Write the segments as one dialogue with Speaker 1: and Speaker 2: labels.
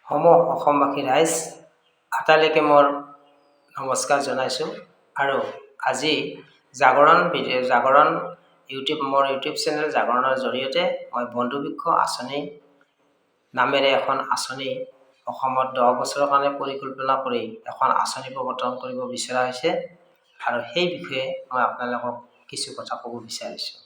Speaker 1: অসমবাসী ৰাইজ আটাইলৈকে মোৰ নমস্কাৰ জনাইছোঁ আৰু আজি জাগৰণ ইউটিউব চেনেল জাগৰণৰ জৰিয়তে মই বন্ধুবৃক্ষ আঁচনি নামেৰে এখন আঁচনি অসমত 10 বছৰৰ কাৰণে পৰিকল্পনা কৰি এখন আঁচনি প্ৰৱৰ্তন কৰিব বিচৰা হৈছে আৰু সেই বিষয়ে মই আপোনালোকক কিছু কথা ক'ব বিচাৰিছোঁ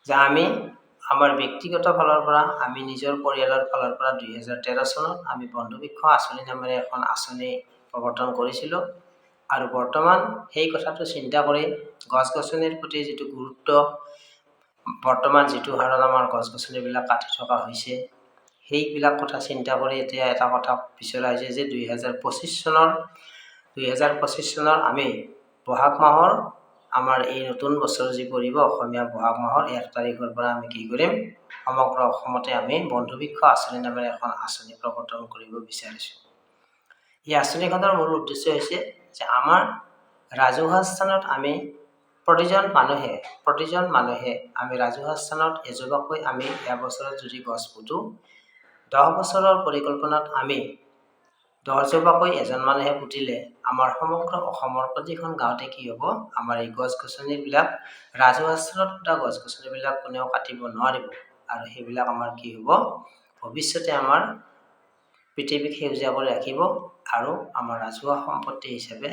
Speaker 1: যে আমি আমাৰ ব্যক্তিগত ফালৰ পৰা আমি নিজৰ পৰিয়ালৰ ফালৰ পৰা 2013 চনত আমি বন্ধুবৃক্ষ আঁচনি নামেৰে এখন আঁচনি প্ৰৱৰ্তন কৰিছিলোঁ আৰু বৰ্তমান সেই কথাটো চিন্তা কৰি গছ-গছনিৰ প্ৰতি যিটো গুৰুত্ব বৰ্তমান যিটো হাৰত আমাৰ গছ-গছনিবিলাক কাটি থকা হৈছে সেইবিলাক কথা চিন্তা কৰি এতিয়া এটা কথা বিচৰা হৈছে যে 2025 চনৰ আমি বহাগ মাহৰ আমাৰ এই নতুন বছৰ যি পৰিব অসমীয়া বহাগ মাহৰ 1 তাৰিখৰ পৰা আমি কি কৰিম সমগ্ৰ অসমতে আমি বন্ধুবৃক্ষ আঁচনি নামেৰে এখন আঁচনি প্ৰৱৰ্তন কৰিব বিচাৰিছোঁ। এই আঁচনিখনৰ মূল উদ্দেশ্য হৈছে যে আমাৰ ৰাজহুৱা স্থানত আমি প্ৰতিজন মানুহে আমি ৰাজহুৱা স্থানত এজোপাকৈ আমি এবছৰত যদি গছ পুতো 10 বছৰৰ পৰিকল্পনাত আমি 10 জোপাকৈ এজন মানুহে পুতিলে আমাৰ সমগ্ৰ অসমৰ প্ৰতিখন গাঁৱতে কি হ'ব আমাৰ এই গছ-গছনিবিলাক ৰাজহুৱা স্থানত পুতা গছ-গছনিবিলাক কোনেও কাটিব নোৱাৰিব আৰু সেইবিলাক আমাৰ কি হ'ব ভৱিষ্যতে আমাৰ পৃথিৱীক সেউজীয়া কৰি ৰাখিব আৰু আমাৰ ৰাজহুৱা সম্পত্তি হিচাপে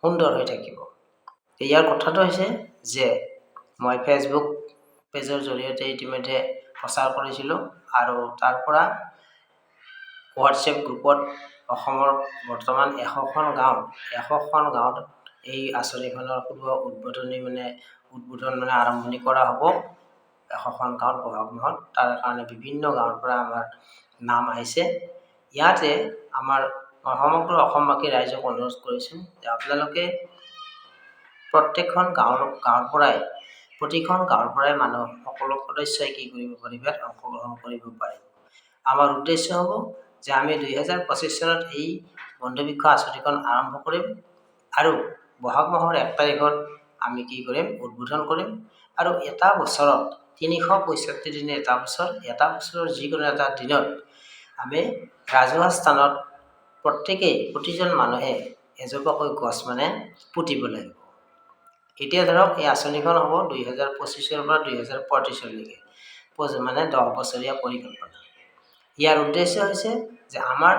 Speaker 1: সুন্দৰ হৈ থাকিব। ইয়াৰ কথাটো হৈছে যে মই ফেচবুক পেজৰ জৰিয়তে ইতিমধ্যে প্ৰচাৰ কৰিছিলোঁ আৰু তাৰ পৰা হোৱাটছএপ গ্ৰুপত অসমৰ বৰ্তমান 100খন গাঁৱত এই আঁচনিখনৰ শুভ উদ্বোধন আৰম্ভণি কৰা হ'ব 100খন গাঁৱত বহাগ মাহত। তাৰ কাৰণে বিভিন্ন গাঁৱৰ পৰা আমাৰ নাম আহিছে। ইয়াতে আমাৰ সমগ্ৰ অসমবাসী ৰাইজক অনুৰোধ কৰিছোঁ যে আপোনালোকে প্ৰতিখন গাঁৱৰ পৰাই মানুহ সকলো সদস্যই কি কৰিব পাৰিব অংশগ্ৰহণ কৰিব পাৰিব। আমাৰ উদ্দেশ্য হ'ব যে আমি 2025 চনত এই বন্ধুবৃক্ষ আঁচনিখন আৰম্ভ কৰিম আৰু বহাগ মাহৰ 1 তাৰিখত আমি কি কৰিম উদ্বোধন কৰিম আৰু এটা বছৰত 365 দিনে এটা বছৰৰ যিকোনো এটা দিনত আমি ৰাজহুৱা স্থানত প্ৰতিজন মানুহে এজোপাকৈ গছ পুতিব লাগিব। এতিয়া ধৰক এই আঁচনিখন হ'ব 2025 পৰা 2035লৈকে 10 বছৰীয়া পৰিকল্পনা। ইয়াৰ উদ্দেশ্য হৈছে যে আমাৰ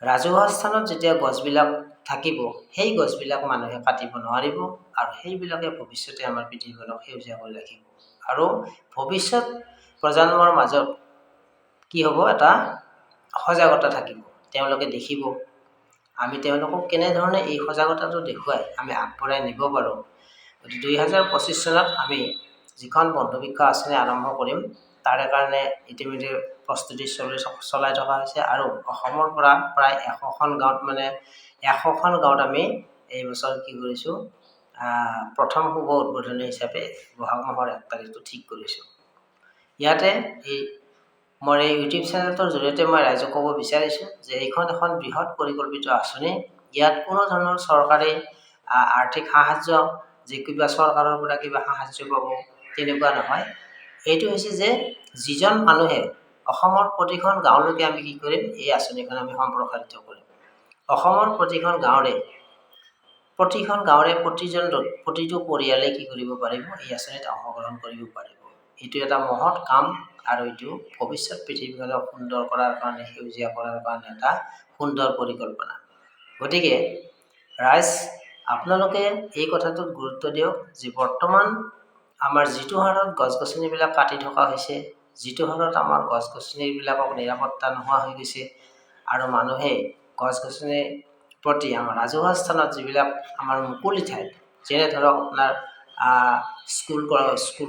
Speaker 1: ৰাজহুৱা স্থানত যেতিয়া গছবিলাক থাকিব সেই গছবিলাক মানুহে কাটিব নোৱাৰিব আৰু সেইবিলাকে ভৱিষ্যতে আমাৰ পৃথিৱীখনক সেউজীয়া কৰি ৰাখিব আৰু ভৱিষ্যত প্ৰজন্মৰ মাজত কি হ'ব এটা সজাগতা থাকিব। তেওঁলোকে দেখিব আমি তেওঁলোকক কেনেধৰণে এই সজাগতাটো দেখুৱাই আমি আগবঢ়াই নিব পাৰোঁ। 2025 চনত আমি যিখন বন্ধুবৃক্ষ আঁচনি আৰম্ভ কৰিম তাৰে কাৰণে ইতিমধ্যে প্ৰস্তুতি চলাই থকা হৈছে আৰু অসমৰ পৰা প্ৰায় 100খন গাঁৱত আমি এই বছৰ কি কৰিছোঁ প্ৰথম শুভ উদ্বোধনী হিচাপে বহাগ মাহৰ 1 তাৰিখটো ঠিক কৰিছোঁ। ইয়াতে মোৰ এই ইউটিউব চেনেলটোৰ জৰিয়তে মই ৰাইজক ক'ব বিচাৰিছোঁ যে এইখন এখন বৃহৎ পৰিকল্পিত আঁচনি। ইয়াত কোনো ধৰণৰ চৰকাৰী আৰ্থিক সাহায্য যে কিবা চৰকাৰৰ পৰা কিবা সাহায্য পাব তেনেকুৱা নহয়। এইটো হৈছে যে যিজন মানুহে অসমৰ প্ৰতিখন গাঁৱলৈকে আমি কি কৰিম এই আঁচনিখন আমি সম্প্ৰসাৰিত কৰিম। অসমৰ প্ৰতিখন গাঁৱৰে প্ৰতিটো পৰিয়ালে কি কৰিব পাৰিব এই আঁচনিত অংশগ্ৰহণ কৰিব পাৰিব। এইটো এটা মহৎ কাম আৰু এইটো ভৱিষ্যত পৃথিৱীখনক সুন্দৰ কৰাৰ কাৰণে সেউজীয়া কৰাৰ কাৰণে এটা সুন্দৰ পৰিকল্পনা। গতিকে ৰাইজ আপোনালোকে এই কথাটোত গুৰুত্ব দিয়ক যে বৰ্তমান আমাৰ যিটো হাৰত গছ-গছনিবিলাক কাটি থকা হৈছে যিটো হাৰত আমাৰ গছ-গছনিবিলাকক নিৰাপত্তা নোহোৱা হৈ গৈছে আৰু মানুহে গছ-গছনিৰ প্ৰতি আমাৰ ৰাজহুৱা স্থানত যিবিলাক আমাৰ মুকলি ঠাইত যেনে ধৰক আপোনাৰ স্কুল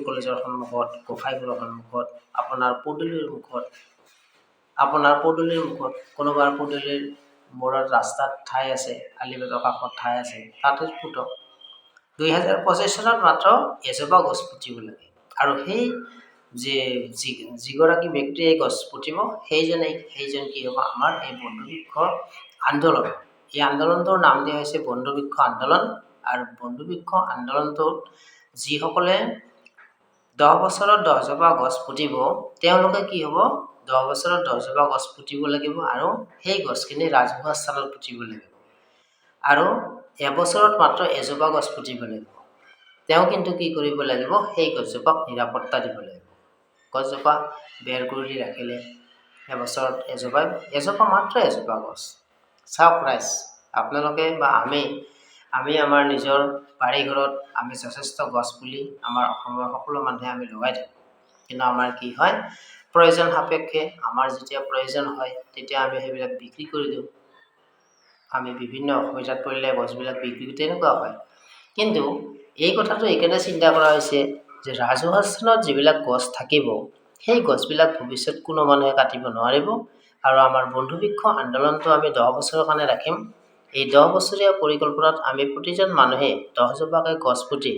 Speaker 1: কলেজৰ সন্মুখত গোঁসাইঘৰৰ সন্মুখত আপোনাৰ পদূলিৰ মুখত কোনোবাৰ পদূলিৰ মূৰত ৰাস্তাত ঠাই আছে আলিবাটৰ কাষত ঠাই আছে তাতে পুতক। 2025 চনত মাত্ৰ এজোপা গছ পুতিব লাগে আৰু সেই যিগৰাকী ব্যক্তিয়ে গছ পুতিব সেইজন কি হ'ব আমাৰ এই বন্ধুবৃক্ষ আন্দোলন। এই আন্দোলনটোৰ নাম দিয়া হৈছে বন্ধুবৃক্ষ আন্দোলন আৰু বন্ধুবৃক্ষ আন্দোলনটোত যিসকলে 10 বছৰত 10 জোপা গছ পুতিব তেওঁলোকে কি হ'ব 10 বছৰত 10জোপা গছ পুতিব লাগিব আৰু সেই গছখিনি ৰাজহুৱা স্থানত পুতিব লাগিব আৰু এবছৰত মাত্ৰ এজোপা গছ পুতিব লাগিব। তেওঁ কিন্তু কি কৰিব লাগিব, সেই গছজোপাক নিৰাপত্তা দিব লাগিব। গছজোপা বেৰ কৰি ৰাখিলে এবছৰত এজোপা মাত্ৰ এজোপা গছ। চাওক ৰাইজ, আপোনালোকে বা আমি আমাৰ নিজৰ বাৰীঘৰত আমি যথেষ্ট গছ পুলি আমাৰ অসমৰ সকলো মানুহে আমি লগাই থাকোঁ। কিন্তু আমাৰ কি হয়, প্ৰয়োজন সাপেক্ষে আমাৰ যেতিয়া প্ৰয়োজন হয় তেতিয়া আমি সেইবিলাক বিক্ৰী কৰি দিওঁ। আমি বিভিন্ন অসুবিধাত পৰিলে গছবিলাক বিক্ৰী তেনেকুৱা হয়। কিন্তু এই কথাটো এইকাৰণে চিন্তা কৰা হৈছে যে ৰাজহুৱা স্থানত যিবিলাক গছ থাকিব সেই গছবিলাক ভৱিষ্যত কোনো মানুহে কাটিব নোৱাৰিব আৰু আমাৰ বন্ধুবৃক্ষ আন্দোলনটো আমি 10 বছৰৰ কাৰণে ৰাখিম। এই 10 বছৰীয়া পৰিকল্পনাত আমি প্ৰতিজন মানুহে 10জোপাকৈ গছ পুতি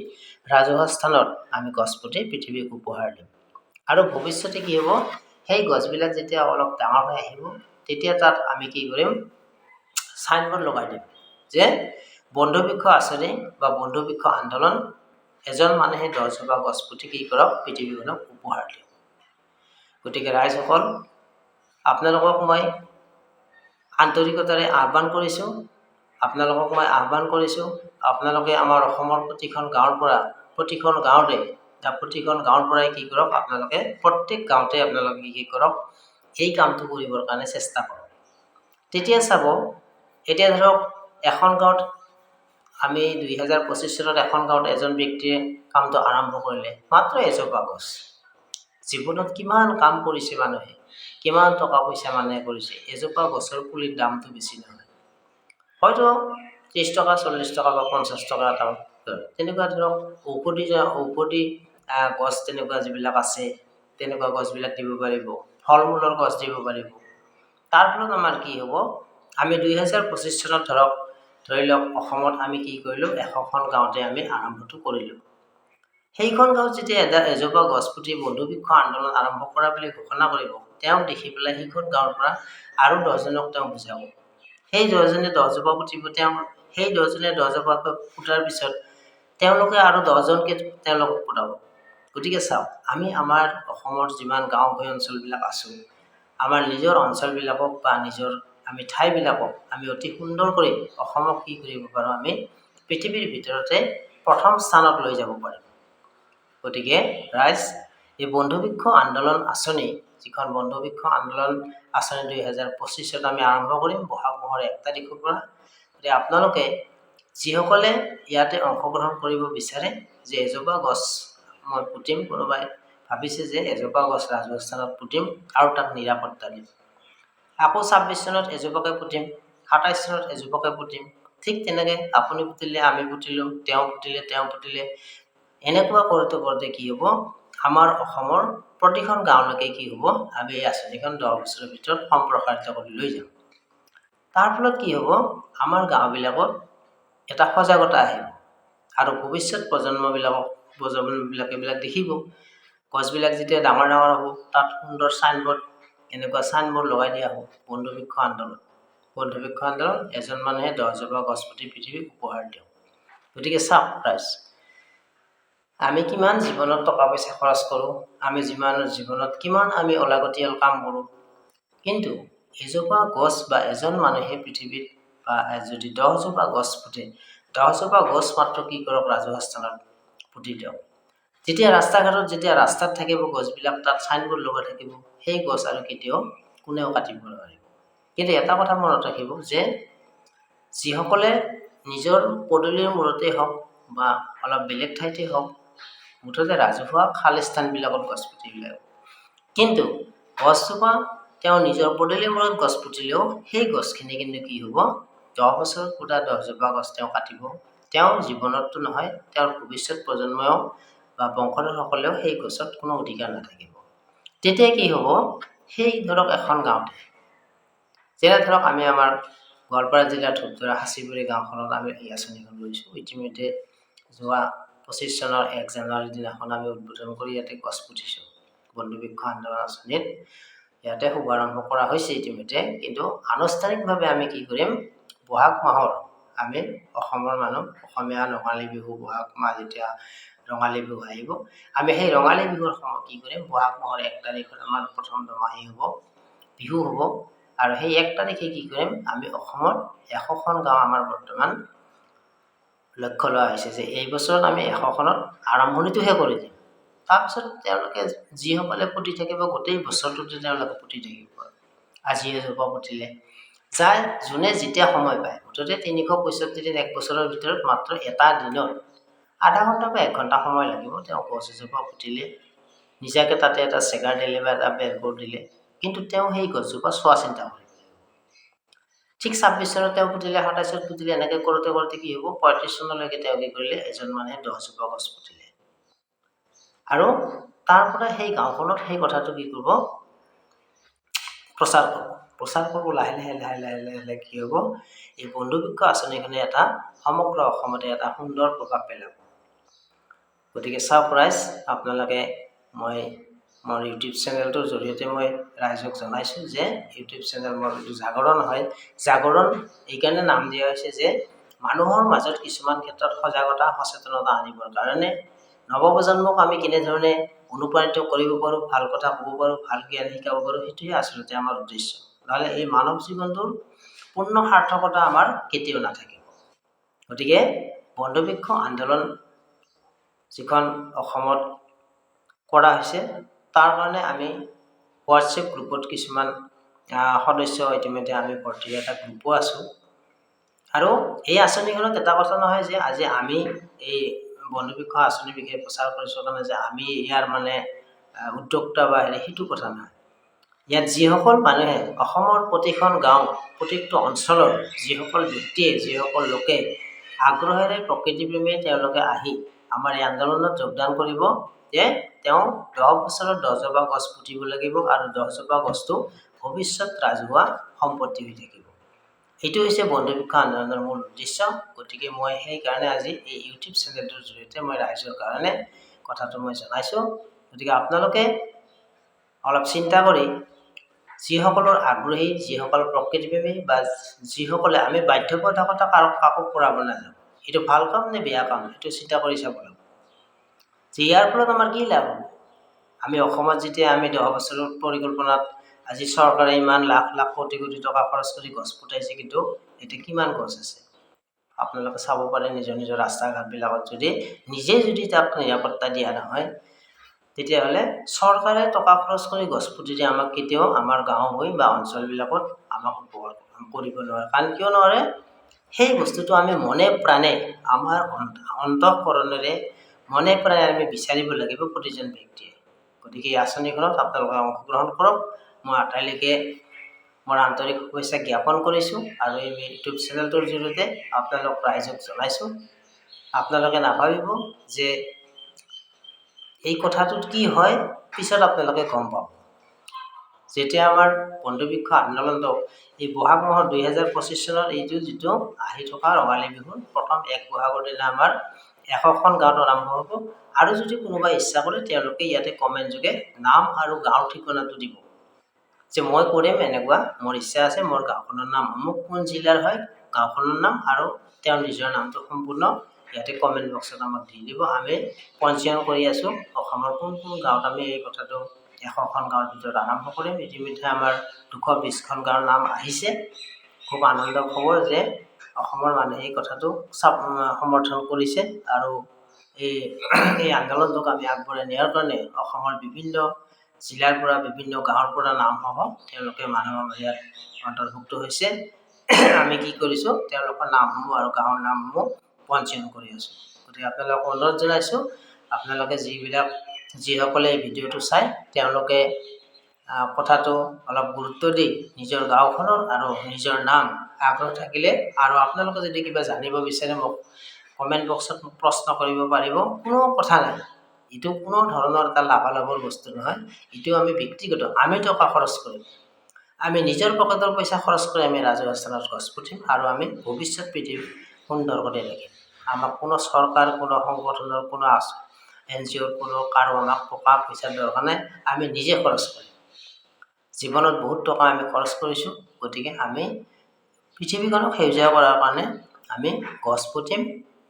Speaker 1: ৰাজহুৱা স্থানত আমি গছ পুতি পৃথিৱীক উপহাৰ দিম। আৰু ভৱিষ্যতে কি হ'ব, সেই গছবিলাক যেতিয়া অলপ ডাঙৰ হৈ আহিব তেতিয়া তাত আমি কি কৰিম, চাইনবোৰ্ড লগাই দিম যে বন্ধুবৃক্ষ আঁচনি বা বন্ধুবৃক্ষ আন্দোলন, এজন মানুহে 10জোপা গছ পুতি কি কৰক, পৃথিৱীখনক উপহাৰ দিয়ক। গতিকে ৰাইজসকল, আপোনালোকক মই আন্তৰিকতাৰে আহ্বান কৰিছোঁ, আপোনালোকে আমাৰ অসমৰ প্ৰতিখন গাঁৱৰ পৰাই কি কৰক, আপোনালোকে প্ৰত্যেক গাঁৱতে আপোনালোকে কি কৰক, এই কামটো কৰিবৰ কাৰণে চেষ্টা কৰক। তেতিয়া চাব, এতিয়া ধৰক এখন গাঁৱত আমি 2025 চনত এখন গাঁৱত এজন ব্যক্তিয়ে কামটো আৰম্ভ কৰিলে, মাত্ৰ এজোপা গছ। জীৱনত কিমান কাম কৰিছে মানুহে, কিমান টকা পইচা মানুহে কৰিছে, এজোপা গছৰ পুলিৰ দামটো বেছি নহয়, হয়তো 30 টকা 40 টকা বা 50 টকা এটা। তেনেকুৱা ধৰক ঔষধি গছ তেনেকুৱা যিবিলাক আছে তেনেকুৱা গছবিলাক দিব পাৰিব, ফল মূলৰ গছ দিব পাৰিব। তাৰ ফলত আমাৰ কি হ'ব, আমি 2025 চনত ধৰি লওক অসমত আমি কি কৰিলোঁ, 100খন গাঁৱতে আমি আৰম্ভটো কৰিলোঁ। সেইখন গাঁৱত যেতিয়া এজোপা গছ পুতি বন্ধুবৃক্ষ আন্দোলন আৰম্ভ কৰা বুলি ঘোষণা কৰিব, তেওঁক দেখি পেলাই সেইখন গাঁৱৰ পৰা আৰু 10জনক তেওঁ বুজাব। সেই 10জনে 10জোপা পুতিব, সেই 10জনে 10জোপা পুতাৰ পিছত তেওঁলোকে আৰু 10জনকে তেওঁলোকক পুতাব। গতিকে চাওক, আমি আমাৰ অসমৰ যিমান গাঁও ভূঞ অঞ্চলবিলাক আছোঁ, আমাৰ নিজৰ অঞ্চলবিলাকক বা নিজৰ আমি ঠাইবিলাকক আমি অতি সুন্দৰ কৰি অসমক কি কৰিব পাৰোঁ, আমি পৃথিৱীৰ ভিতৰতে প্ৰথম স্থানত লৈ যাব পাৰিম। গতিকে ৰাইজ, এই বন্ধুবৃক্ষ আন্দোলন আঁচনি, যিখন বন্ধুবৃক্ষ আন্দোলন আঁচনি 2025ত আমি আৰম্ভ কৰিম বহাগ মাহৰ 1 তাৰিখৰ পৰা। গতিকে আপোনালোকে যিসকলে ইয়াতে অংশগ্ৰহণ কৰিব বিচাৰে যে এজোপা গছ মই পুতিম, কোনোবাই ভাবিছে যে এজোপা গছ ৰাজহুৱা স্থানত পুতিম আৰু তাক নিৰাপত্তা দিম, আকৌ 26 চনত এজোপাকে পুতিম, 27 চনত এজোপাকে পুতিম, ঠিক তেনেকৈ আপুনি পুতিলে আমি পুতিলোঁ, তেওঁ পুতিলে, এনেকুৱা কৰোঁতে কি হ'ব, আমাৰ অসমৰ প্ৰতিখন গাঁৱলৈকে কি হ'ব, আমি এই আঁচনিখন 10 বছৰৰ ভিতৰত সম্প্ৰসাৰিত কৰি লৈ যাম। তাৰ ফলত কি হ'ব, আমাৰ গাঁওবিলাকত এটা সজাগতা আহিব আৰু ভৱিষ্যত প্ৰজন্মবিলাকে এইবিলাক দেখিব। গছবিলাক যেতিয়া ডাঙৰ হ'ব, তাত সুন্দৰ এনেকুৱা চাইনবোৰ্ড লগাই দিয়া হ'ব, বন্ধুবৃক্ষ আন্দোলন, এজন মানুহে 10জোপা গছ পুতি পৃথিৱীক উপহাৰ দিয়ক। গতিকে চাওক ৰাইজ, আমি কিমান জীৱনত টকা পইচা খৰচ কৰোঁ, আমি জীৱনত কিমান আমি অলাগতিয়াল কাম কৰোঁ, কিন্তু এজোপা গছ বা এজন মানুহে পৃথিৱীত বা যদি 10জোপা গছ পুতে, 10জোপা গছ মাত্ৰ কি কৰক, ৰাজহুৱা স্থানত পুতি দিয়ক। যেতিয়া ৰাস্তাত থাকিব গছবিলাক, তাত চাইনবোৰ্ড লগাই থাকিব, সেই গছ আৰু কেতিয়াও কোনেও কাটিব নোৱাৰিব। কিন্তু এটা কথা মনত ৰাখিব যে যিসকলে নিজৰ পদূলিৰ মূৰতে হওক বা অলপ বেলেগ ঠাইতে হওক, মুঠতে ৰাজহুৱা খাল স্থানবিলাকত গছ পুতিব লাগিব। কিন্তু গছজোপা তেওঁ নিজৰ পদূলিৰ মূৰত গছ পুতিলেও সেই গছখিনি কিন্তু কি হ'ব, 10 বছৰত পুতা 10জোপা গছ তেওঁ কাটিব, তেওঁৰ জীৱনততো নহয়, তেওঁৰ ভৱিষ্যত প্ৰজন্মও বা বংশধৰসকলেও সেই গছত কোনো অধিকাৰ নাথাকিব। তেতিয়া কি হ'ব, সেই ধৰক এখন গাঁৱতে, যেনে ধৰক আমি আমাৰ গোৱালপাৰা জিলাৰ ধূপধৰা হাঁচিপুৰি গাঁওখনত আমি এই আঁচনিখন লৈছোঁ। ইতিমধ্যে যোৱা 25 চনৰ 1 জানুৱাৰীৰ দিনাখন আমি উদ্বোধন কৰি ইয়াতে গছ পুতিছোঁ। বন্ধুবৃক্ষ আন্দোলন আঁচনিত ইয়াতে শুভাৰম্ভ কৰা হৈছে ইতিমধ্যে, কিন্তু আনুষ্ঠানিকভাৱে আমি কি কৰিম, বহাগ মাহৰ আমি অসমৰ মানুহ, অসমীয়া ৰঙালী বিহু বহাগ মাহ যেতিয়া ৰঙালী বিহু আহিব। আমি সেই ৰঙালী বিহুৰ সময়ত কি কৰিম, বহাগ মাহৰ 1 তাৰিখত আমাৰ প্ৰথম দোমাহী হ'ব, বিহু হ'ব। আৰু সেই 1 তাৰিখে কি কৰিম, আমি অসমত 100খন গাঁও আমাৰ বৰ্তমান লক্ষ্য লোৱা হৈছে যে এই বছৰত আমি 100খনত আৰম্ভণিটোহে কৰি দিম। তাৰপিছত তেওঁলোকে যিসকলে পুতি থাকিব গোটেই বছৰটোতে তেওঁলোকে পুতি থাকিব। আজি এজোপা পুতিলে যোনে যেতিয়া সময় পায়, মুঠতে 365 দিন 1 বছৰৰ ভিতৰত মাত্ৰ এটা দিনত আধা ঘণ্টা বা 1 ঘণ্টা সময় লাগিব তেওঁ গছ এজোপা পুতিলে, নিজাকে তাতে এটা চেগাৰ দিলে বা এটা বেলবোৰ দিলে, কিন্তু তেওঁ সেই গছজোপা চোৱা চিন্তা কৰিব। ঠিক 26 চনত তেওঁ পুতিলে, 27ত পুতিলে, এনেকৈ কৰোঁতে কৰোঁতে কি হ'ব, 35 চনলৈকে তেওঁ কি কৰিলে, এজন মানুহে 10জোপা গছ পুতিলে। আৰু তাৰ পৰা সেই গাঁওখনত সেই কথাটো কি কৰিব, প্ৰচাৰ কৰিব। লাহে লাহে কি হ'ব, এই বন্ধু বৃক্ষ আঁচনিখনে এটা সমগ্ৰ অসমতে এটা সুন্দৰ প্ৰভাৱ পেলাব। গতিকে চাওক আপোনালোকে, মই মোৰ ইউটিউব চেনেলটোৰ জৰিয়তে মই ৰাইজক জনাইছোঁ যে ইউটিউব চেনেল মোৰ জাগৰণ হয়। জাগৰণ এইকাৰণে নাম দিয়া হৈছে যে মানুহৰ মাজত কিছুমান ক্ষেত্ৰত সজাগতা সচেতনতা আনিবৰ কাৰণে নৱপ্ৰজন্মক আমি কেনেধৰণে অনুপ্ৰাণিত কৰিব পাৰোঁ, ভাল কথা ক'ব পাৰোঁ, ভাল জ্ঞান শিকাব পাৰোঁ, সেইটোৱে আচলতে আমাৰ উদ্দেশ্য। নহ'লে এই মানৱ জীৱনটোৰ পূৰ্ণ সাৰ্থকতা আমাৰ কেতিয়াও নাথাকিব। গতিকে বন্ধু বৃক্ষ আন্দোলন যিখন অসমত কৰা হৈছে, তাৰ কাৰণে আমি হোৱাটছএপ গ্ৰুপত কিছুমান সদস্য ইতিমধ্যে আমি ভৰ্তি এটা গ্ৰুপো আছোঁ। আৰু এই আঁচনিখনত এটা কথা নহয় যে আজি আমি এই বন্ধু বৃক্ষ আঁচনিৰ বিষয়ে প্ৰচাৰ কৰিছোঁ কাৰণে যে আমি ইয়াৰ মানে উদ্যোক্তা বা সেইটো কথা নহয়। ইয়াত যিসকল মানুহে অসমৰ প্ৰতিখন গাঁও, প্ৰত্যেকটো অঞ্চলৰ যিসকল ব্যক্তিয়ে, যিসকল লোকে আগ্ৰহেৰে প্ৰকৃতিপ্ৰেমী তেওঁলোকে আহি আমাৰ এই আন্দোলনত যোগদান কৰিব যে তেওঁ 10 বছৰত 10জোপা গছ পুতিব লাগিব আৰু 10জোপা গছটো ভৱিষ্যত ৰাজহুৱা সম্পত্তি হৈ থাকিব। এইটো হৈছে বন্ধু বৃক্ষ আন্দোলনৰ মূল উদ্দেশ্য। গতিকে মই সেইকাৰণে আজি এই ইউটিউব চেনেলটোৰ জৰিয়তে মই ৰাইজৰ কাৰণে কথাটো মই জনাইছোঁ। গতিকে আপোনালোকে অলপ চিন্তা কৰি যিসকলৰ আগ্ৰহী, যিসকল প্ৰকৃতিপ্ৰেমী বা যিসকলে, আমি বাধ্যবাধকতা কাকো কৰাব নাযাওঁ, এইটো ভাল কাম নে বেয়া কাম সেইটো চিন্তা কৰি চাব লাগিব যে ইয়াৰ ফলত আমাৰ কি লাভ হ'ব। আমি অসমত যেতিয়া আমি 10 বছৰৰ পৰিকল্পনাত আজি চৰকাৰে ইমান লাখ লাখ কোটি কোটি টকা খৰচ কৰি গছ পুতাইছে, কিন্তু এতিয়া কিমান গছ আছে আপোনালোকে চাব পাৰে। নিজৰ নিজৰ ৰাস্তা ঘাটবিলাকত যদি তাক নিৰাপত্তা দিয়া নহয়, তেতিয়াহ'লে চৰকাৰে টকা খৰচ কৰি গছ পুতি দিয়ে আমাক কেতিয়াও আমাৰ গাঁও হৈ বা অঞ্চলবিলাকত আমাক উপকাৰ কৰিব নোৱাৰে। কাৰণ কিয় নোৱাৰে, সেই বস্তুটো আমি মনে প্ৰাণে আমাৰ অন্তঃকৰণেৰে মনে প্ৰাণে আমি বিচাৰিব লাগিব প্ৰতিজন ব্যক্তিয়ে। গতিকে এই আঁচনিখনত আপোনালোকে অংশগ্ৰহণ কৰক। মই আটাইলৈকে মোৰ আন্তৰিক শুভেচ্ছা জ্ঞাপন কৰিছোঁ আৰু এই ইউটিউব চেনেলটোৰ জৰিয়তে আপোনালোক ৰাইজক জনাইছোঁ। আপোনালোকে নাভাবিব যে এই কথাটোত কি হয়, পিছত আপোনালোকে গম পাব। যেতিয়া আমাৰ বন্ধু বৃক্ষ আন্দোলনটো এই বহাগ মাহৰ 2025 চনৰ এইটো যিটো আহি থকা ৰঙালী বিহুৰ প্ৰথম 1 বহাগৰ দিনা আমাৰ 100খন গাঁৱত আৰম্ভ হ'ব। আৰু যদি কোনোবাই ইচ্ছা কৰে তেওঁলোকে ইয়াতে কমেণ্ট যোগে নাম আৰু গাঁৱৰ ঠিকনাটো দিব যে মই কৰিম এনেকুৱা, মোৰ ইচ্ছা আছে, মোৰ গাঁওখনৰ নাম অমুক, কোন জিলাৰ হয়, গাঁওখনৰ নাম আৰু তেওঁৰ নিজৰ নামটো সম্পূৰ্ণ ইয়াতে কমেণ্ট বক্সত আমাক দি দিব। আমি পঞ্জীয়ন কৰি আছোঁ অসমৰ কোন কোন গাঁৱত আমি এই কথাটো 100খন গাঁৱৰ ভিতৰত আৰম্ভ কৰিম। ইতিমধ্যে আমাৰ 220খন গাঁৱৰ নাম আহিছে। খুব আনন্দৰ খবৰ যে অসমৰ মানুহে এই কথাটো সমৰ্থন কৰিছে আৰু এই আন্দোলনটোক আমি আগবঢ়াই নিয়াৰ কাৰণে অসমৰ বিভিন্ন জিলাৰ পৰা, বিভিন্ন গাঁৱৰ পৰা নামসহ তেওঁলোকে মানুহ ইয়াত অন্তৰ্ভুক্ত হৈছে। আমি কি কৰিছোঁ, তেওঁলোকৰ নামসমূহ আৰু গাঁৱৰ নামসমূহ পঞ্জীয়ন কৰি আছোঁ। গতিকে আপোনালোকক অনুৰোধ জনাইছোঁ, আপোনালোকে যিসকলে এই ভিডিঅ'টো চাই তেওঁলোকে কথাটো অলপ গুৰুত্ব দি নিজৰ গাঁওখনৰ আৰু নিজৰ নাম আগ্ৰহ থাকিলে, আৰু আপোনালোকে যদি কিবা জানিব বিচাৰে মোক কমেণ্ট বক্সত মোক প্ৰশ্ন কৰিব পাৰিব, কোনো কথা নাই। এইটো কোনো ধৰণৰ এটা লাভালাভৰ বস্তু নহয়, এইটো আমি ব্যক্তিগত, আমি টকা খৰচ কৰিম, আমি নিজৰ পকেটৰ পইচা খৰচ কৰি আমি ৰাজহুৱা স্থানত গছ পুতিম আৰু আমি ভৱিষ্যত পৃথিৱী সুন্দৰ কৰি ৰাখিম। আমাক কোনো চৰকাৰ, কোনো সংগঠনৰ, কোনো NGOৰ কোনো কাৰো আমাক টকা পইচাৰ দৰকাৰ নাই, আমি নিজে খৰচ কৰিম। জীৱনত বহুত টকা আমি খৰচ কৰিছোঁ, গতিকে আমি পৃথিৱীখনক সেউজীয়া কৰাৰ কাৰণে আমি গছ পুতিম,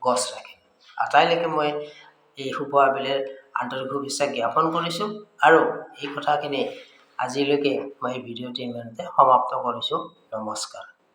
Speaker 1: গছ ৰাখিম। আটাইলৈকে মই এই শুভ আবেলিৰ আন্তৰিক শুভেচ্ছা জ্ঞাপন কৰিছোঁ আৰু এই কথাখিনি আজিলৈকে মই এই ভিডিঅ'টি ইমানতে সমাপ্ত কৰিছোঁ। নমস্কাৰ।